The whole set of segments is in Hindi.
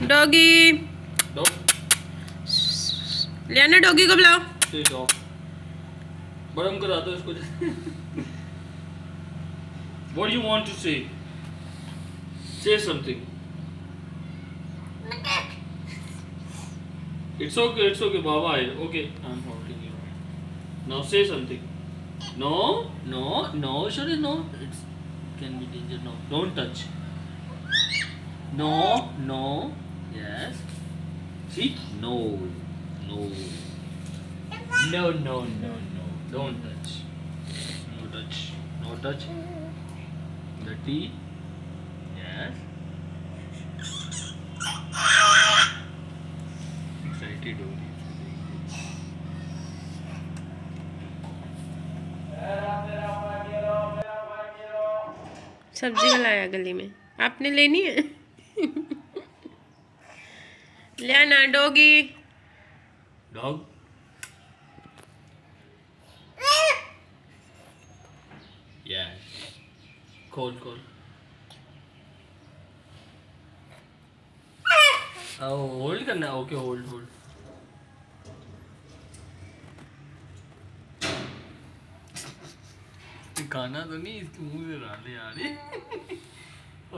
डॉगी लियाना, डॉगी को बुलाओ। बड़म करा दो इसको। What do you want to say? Say something. It's okay, Baba. Okay, I'm holding you. Now say something. No, sorry, no. It can be danger. No, don't touch. No. Yes. See? No. Don't touch. No touch. Dirty. Yes. Excited हो रही है। सब्जी लाया गली में, आपने लेनी है? लियाना, डॉगी। Dog. Yes. खोल। होल्ड करना है। Okay, hold. खाना तो नहीं, इसके मुंह से राले आ रही। ओ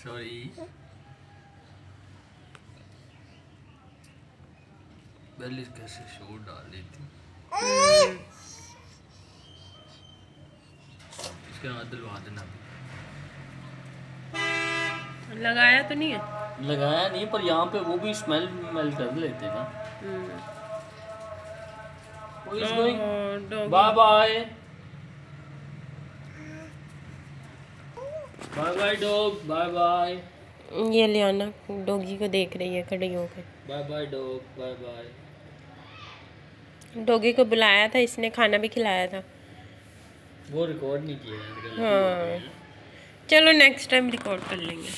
सॉरी। पहले कैसे शोर डाल देती। इसके हाथ दिलवा देना। लगाया तो नहीं है? लगाया नहीं, पर यहाँ पे वो भी स्मेल कर लेते ना। Bye dog, bye. ये लियाना डॉगी को देख रही है खड़ी होकर। Bye dog, bye. डॉगी को बुलाया था, इसने खाना भी खिलाया था। वो रिकॉर्ड नहीं किया। हाँ, चलो नेक्स्ट टाइम रिकॉर्ड कर लेंगे।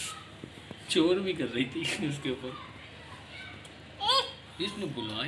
चोर भी कर रही थी उसके ऊपर। इसने बुला